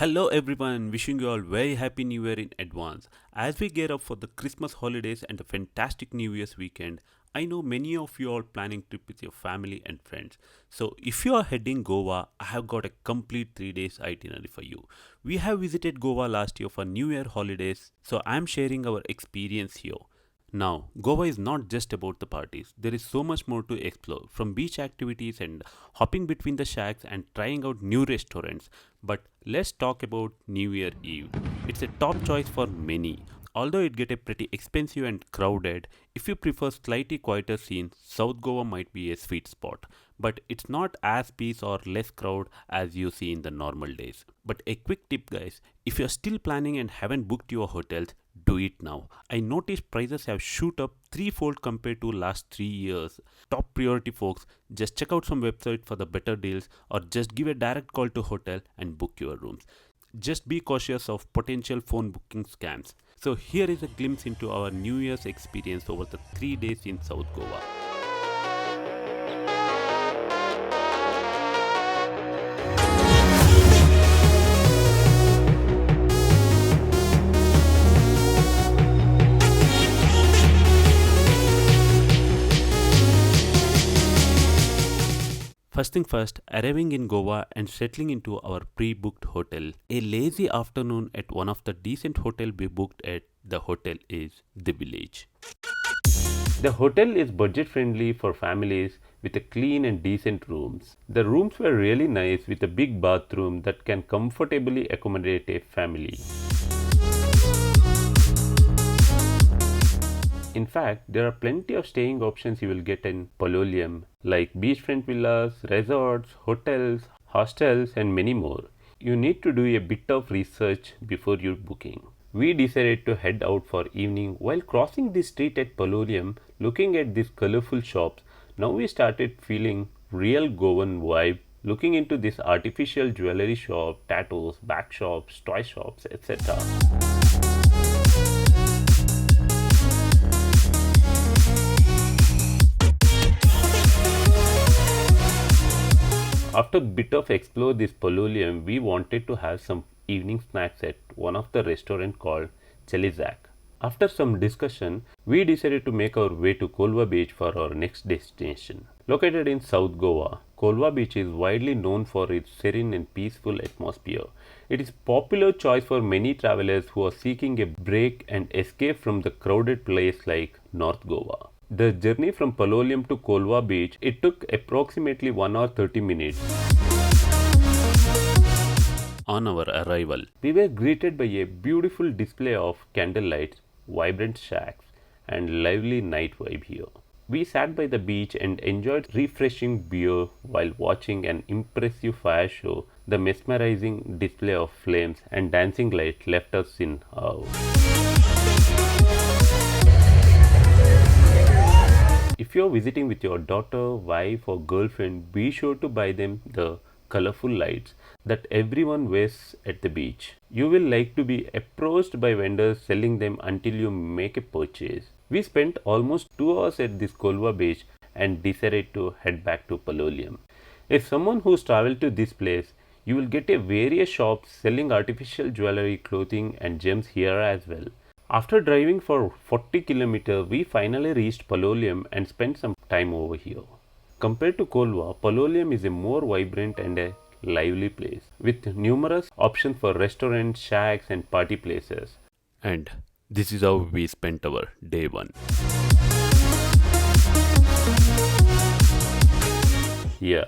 Hello everyone, wishing you all very happy new year in advance. As we gear up for the Christmas holidays and a fantastic New Year's weekend, I know many of you are planning trip with your family and friends. So if you are heading Goa, I have got a complete 3 days itinerary for you. We have visited Goa last year for New Year holidays, so I am sharing our experience here. Now, Goa is not just about the parties. There is so much more to explore, from beach activities and hopping between the shacks and trying out new restaurants. But let's talk about New Year Eve. It's a top choice for many. Although it get a pretty expensive and crowded, if you prefer slightly quieter scenes, South Goa might be a sweet spot. But it's not as peace or less crowd as you see in the normal days. But a quick tip guys, if you're still planning and haven't booked your hotels, do it now. I noticed prices have shoot up threefold compared to last 3 years. Top priority folks, just check out some website for the better deals or just give a direct call to hotel and book your rooms. Just be cautious of potential phone booking scams. So here is a glimpse into our New Year's experience over the 3 days in South Goa. First thing first, arriving in Goa and settling into our pre-booked hotel. A lazy afternoon at one of the decent hotel we booked at the hotel is The Village. The hotel is budget friendly for families with a clean and decent rooms. The rooms were really nice with a big bathroom that can comfortably accommodate a family. In fact, there are plenty of staying options you will get in Palolem, like beachfront villas, resorts, hotels, hostels and many more. You need to do a bit of research before your booking. We decided to head out for evening. While crossing the street at Palolem, looking at these colorful shops, now we started feeling real Goan vibe, looking into this artificial jewelry shop, tattoos, back shops, toy shops, etc. After a bit of explore this Palolem, we wanted to have some evening snacks at one of the restaurant called Chelizak. After some discussion, we decided to make our way to Goa Beach for our next destination. Located in South Goa, Goa Beach is widely known for its serene and peaceful atmosphere. It is a popular choice for many travelers who are seeking a break and escape from the crowded place like North Goa. The journey from Palolem to Goa Beach, it took approximately 1 hour 30 minutes. On our arrival, we were greeted by a beautiful display of candlelights, vibrant shacks, and lively night vibe here. We sat by the beach and enjoyed refreshing beer while watching an impressive fire show. The mesmerizing display of flames and dancing lights left us in awe. If you are visiting with your daughter, wife or girlfriend, be sure to buy them the colorful lights that everyone wears at the beach. You will like to be approached by vendors selling them until you make a purchase. We spent almost 2 hours at this Goa Beach and decided to head back to Palolem. If someone who's traveled to this place, you will get a various shops selling artificial jewelry, clothing and gems here as well. After driving for 40 kilometers, we finally reached Palolem and spent some time over here. Compared to Goa, Palolem is a more vibrant and a lively place with numerous options for restaurants, shacks and party places. And this is how we spent our day one. Yeah,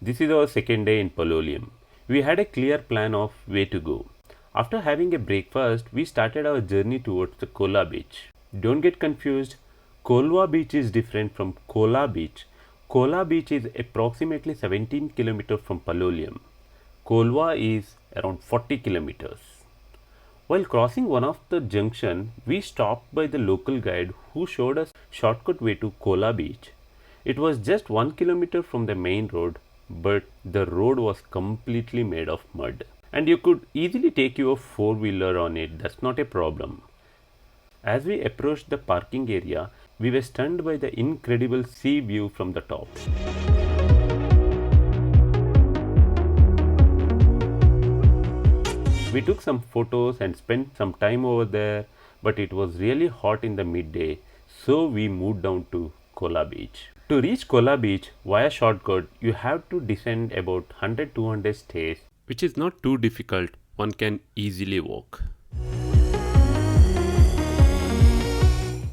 this is our second day in Palolem. We had a clear plan of where to go. After having a breakfast, we started our journey towards the Goa Beach. Don't get confused, Goa Beach is different from Goa Beach. Goa Beach is approximately 17 kilometers from Palolem. Goa is around 40 kilometers. While crossing one of the junction, we stopped by the local guide who showed us shortcut way to Goa Beach. It was just 1 kilometer from the main road, but the road was completely made of mud. And you could easily take your four-wheeler on it, that's not a problem. As we approached the parking area, we were stunned by the incredible sea view from the top. We took some photos and spent some time over there, but it was really hot in the midday, so we moved down to Goa Beach. To reach Goa Beach via shortcut, you have to descend about 100-200 stairs, which is not too difficult. One can easily walk.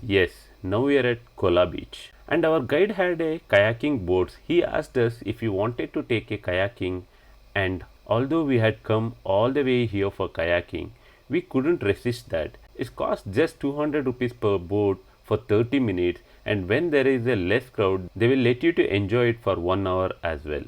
Yes, now we are at Goa Beach. And our guide had a kayaking boat. He asked us if we wanted to take a kayaking, and although we had come all the way here for kayaking, we couldn't resist that. It cost just 200 rupees per boat for 30 minutes, and when there is a less crowd, they will let you to enjoy it for 1 hour as well.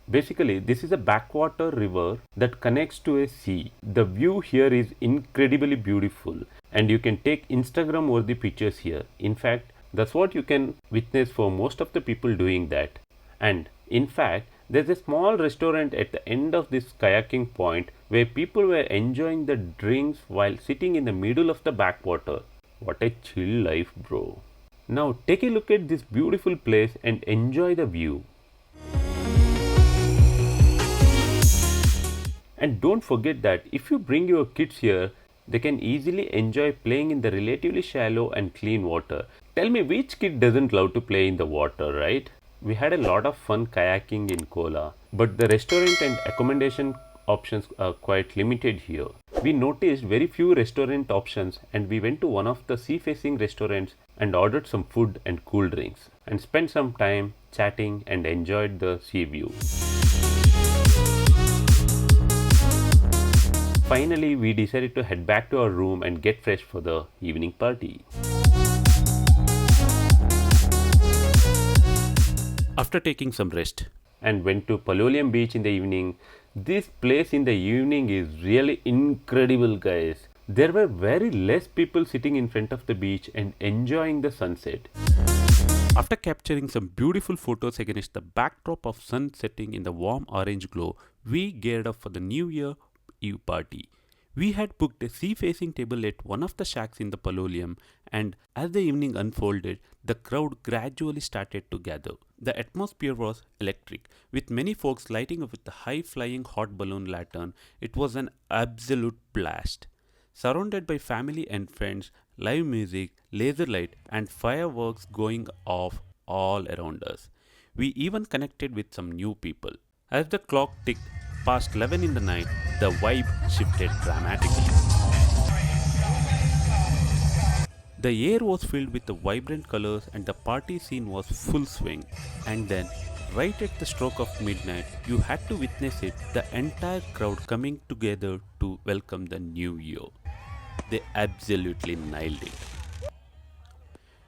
Basically, this is a backwater river that connects to a sea. The view here is incredibly beautiful, and you can take Instagram worthy pictures here. In fact, that's what you can witness for most of the people doing that. And in fact, there's a small restaurant at the end of this kayaking point where people were enjoying the drinks while sitting in the middle of the backwater. What a chill life, bro. Now take a look at this beautiful place and enjoy the view. And don't forget that if you bring your kids here, they can easily enjoy playing in the relatively shallow and clean water. Tell me, which kid doesn't love to play in the water, right? We had a lot of fun kayaking in Kola, but the restaurant and accommodation options are quite limited here. We noticed very few restaurant options, and we went to one of the sea-facing restaurants and ordered some food and cool drinks and spent some time chatting and enjoyed the sea view. Finally, we decided to head back to our room and get fresh for the evening party. After taking some rest and went to Palolem Beach in the evening, this place in the evening is really incredible, guys. There were very less people sitting in front of the beach and enjoying the sunset. After capturing some beautiful photos against the backdrop of sun setting in the warm orange glow, we geared up for the New Year Eve party. We had booked a sea-facing table at one of the shacks in the Palolem, and as the evening unfolded, the crowd gradually started to gather. The atmosphere was electric, with many folks lighting up with the high-flying hot balloon lantern. It was an absolute blast. Surrounded by family and friends, live music, laser light, and fireworks going off all around us. We even connected with some new people. As the clock ticked past 11 in the night, the vibe shifted dramatically. The air was filled with the vibrant colors and the party scene was full swing. And then, right at the stroke of midnight, you had to witness it, the entire crowd coming together to welcome the new year. They absolutely nailed it.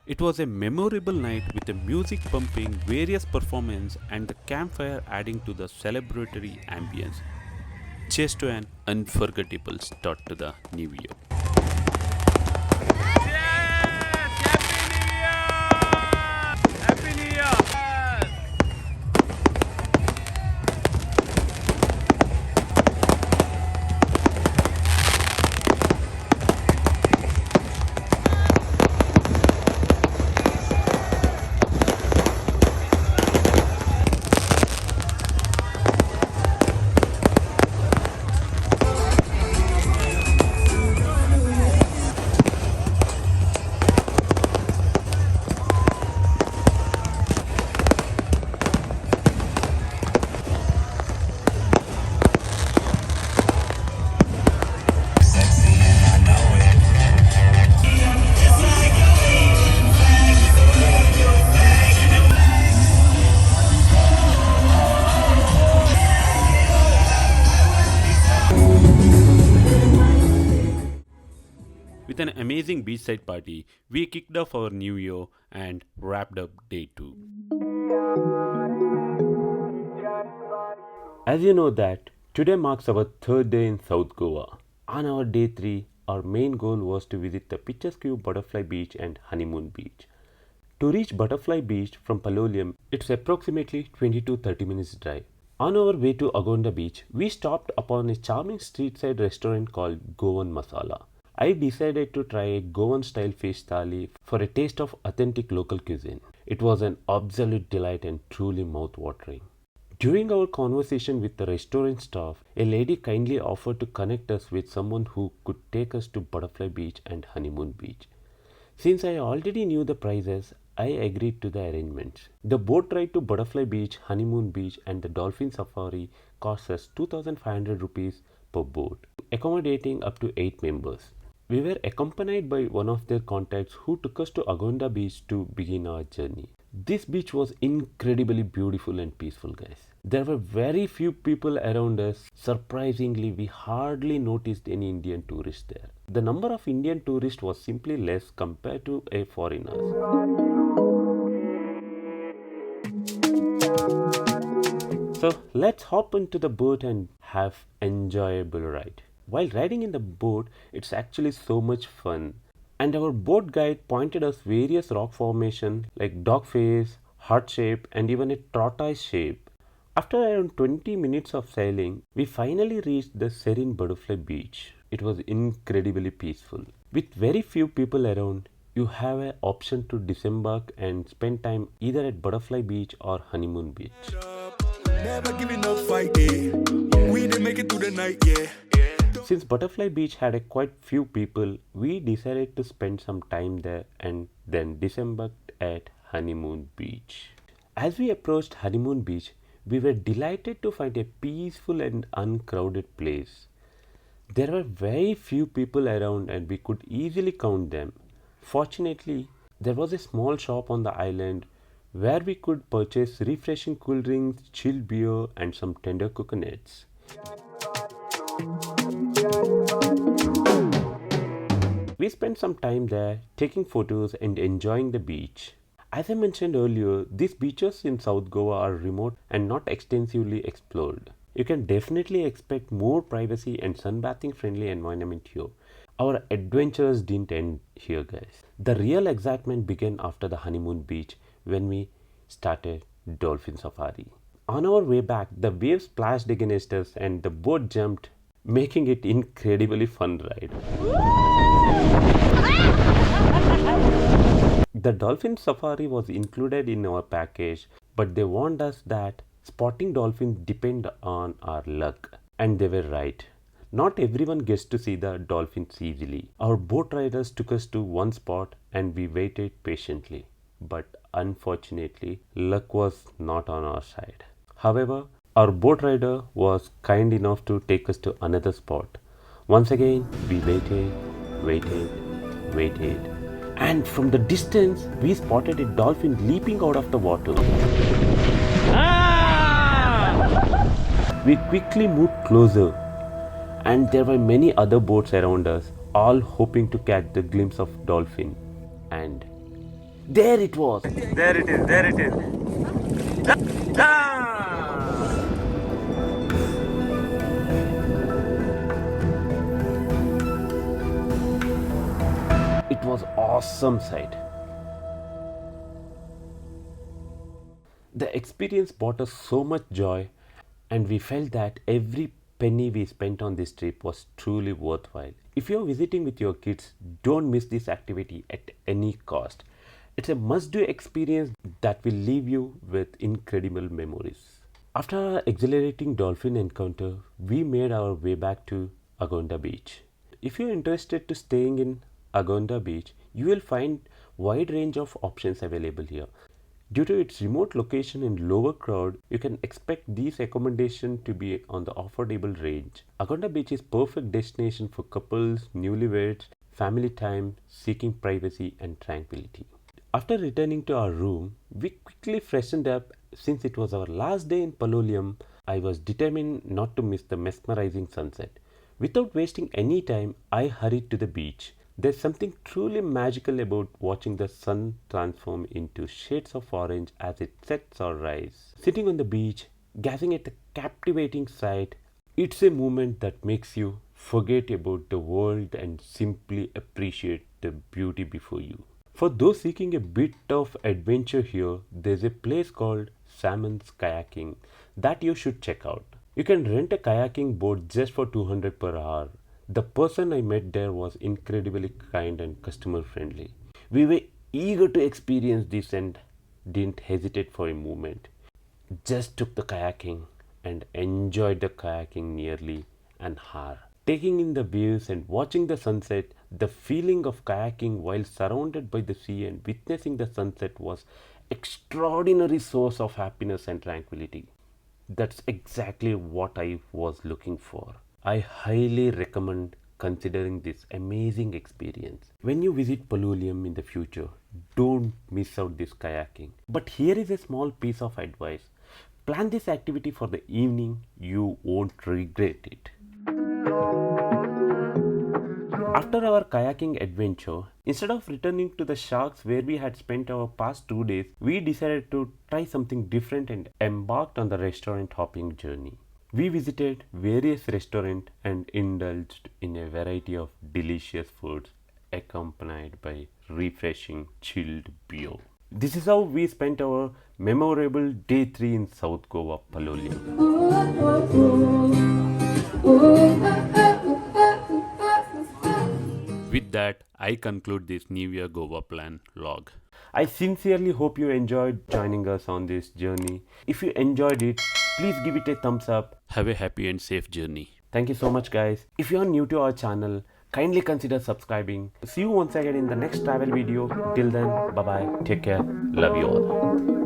It was a memorable night with the music pumping, various performances, and the campfire adding to the celebratory ambience. Cheers to an unforgettable start to the new year. With an amazing beachside party, we kicked off our new year and wrapped up day 2. As you know that, today marks our 3rd day in South Goa. On our day 3, our main goal was to visit the picturesque Butterfly Beach and Honeymoon Beach. To reach Butterfly Beach from Palolem, it's approximately 20 to 30 minutes drive. On our way to Agonda Beach, we stopped upon a charming street side restaurant called Goan Masala. I decided to try a Goan style fish thali for a taste of authentic local cuisine. It was an absolute delight and truly mouth-watering. During our conversation with the restaurant staff, a lady kindly offered to connect us with someone who could take us to Butterfly Beach and Honeymoon Beach. Since I already knew the prices, I agreed to the arrangements. The boat ride to Butterfly Beach, Honeymoon Beach, and the dolphin safari cost us 2,500 rupees per boat, accommodating up to 8 members. We were accompanied by one of their contacts who took us to Agonda Beach to begin our journey. This beach was incredibly beautiful and peaceful, guys. There were very few people around us. Surprisingly, we hardly noticed any Indian tourists there. The number of Indian tourists was simply less compared to a foreigners. So let's hop into the boat and have enjoyable ride. While riding in the boat, it's actually so much fun. And our boat guide pointed us various rock formation like dog face, heart shape, and even a tortoise shape. After around 20 minutes of sailing, we finally reached the serene Butterfly Beach. It was incredibly peaceful. With very few people around, you have an option to disembark and spend time either at Butterfly Beach or Honeymoon Beach. Never giving up fight, yeah. We didn't make it through the night, yeah. Since Butterfly Beach had a quite few people, we decided to spend some time there and then disembarked at Honeymoon Beach. As we approached Honeymoon Beach, we were delighted to find a peaceful and uncrowded place. There were very few people around and we could easily count them. Fortunately, there was a small shop on the island where we could purchase refreshing cool drinks, chilled beer, and some tender coconuts. We spent some time there taking photos and enjoying the beach. As I mentioned earlier, these beaches in South Goa are remote and not extensively explored. You can definitely expect more privacy and sunbathing friendly environment here. Our adventures didn't end here, guys. The real excitement began after the Honeymoon Beach when we started dolphin safari. On our way back, the waves splashed against us and the boat jumped, making it incredibly fun ride. The dolphin safari was included in our package, but they warned us that spotting dolphins depend on our luck. And they were right. Not everyone gets to see the dolphins easily. Our boat riders took us to one spot and we waited patiently. But unfortunately, luck was not on our side. However, our boat rider was kind enough to take us to another spot. Once again, we waited. And from the distance, we spotted a dolphin leaping out of the water. We quickly moved closer, and there were many other boats around us, all hoping to catch the glimpse of dolphin. And there it was. There it is. It was awesome sight. The experience brought us so much joy, and we felt that every penny we spent on this trip was truly worthwhile. If you're visiting with your kids, don't miss this activity at any cost. It's a must-do experience that will leave you with incredible memories. After our exhilarating dolphin encounter, we made our way back to Agonda Beach. If you're interested to staying in Agonda Beach, you will find wide range of options available here. Due to its remote location and lower crowd, you can expect these accommodations to be on the affordable range. Agonda Beach is perfect destination for couples, newlyweds, family time, seeking privacy and tranquility. After returning to our room, we quickly freshened up. Since it was our last day in Palolium, I was determined not to miss the mesmerizing sunset. Without wasting any time, I hurried to the beach. There's something truly magical about watching the sun transform into shades of orange as it sets or rises. Sitting on the beach, gazing at the captivating sight, it's a moment that makes you forget about the world and simply appreciate the beauty before you. For those seeking a bit of adventure here, there's a place called Salmon's Kayaking that you should check out. You can rent a kayaking boat just for 200 per hour. The person I met there was incredibly kind and customer friendly. We were eager to experience this and didn't hesitate for a moment. Just took the kayaking and enjoyed the kayaking nearly an hour. Taking in the views and watching the sunset, the feeling of kayaking while surrounded by the sea and witnessing the sunset was extraordinary source of happiness and tranquility. That's exactly what I was looking for. I highly recommend considering this amazing experience. When you visit Palolium in the future, don't miss out this kayaking. But here is a small piece of advice. Plan this activity for the evening, you won't regret it. After our kayaking adventure, instead of returning to the sharks where we had spent our past 2 days, we decided to try something different and embarked on the restaurant hopping journey. We visited various restaurants and indulged in a variety of delicious foods accompanied by refreshing chilled beer. This is how we spent our memorable day 3 in South Goa, Palolium. With that, I conclude this New Year Goa Plan vlog. I sincerely hope you enjoyed joining us on this journey. If you enjoyed it, please give it a thumbs up. Have a happy and safe journey. Thank you so much, guys. If you are new to our channel, kindly consider subscribing. See you once again in the next travel video. Till then, bye bye. Take care. Love you all.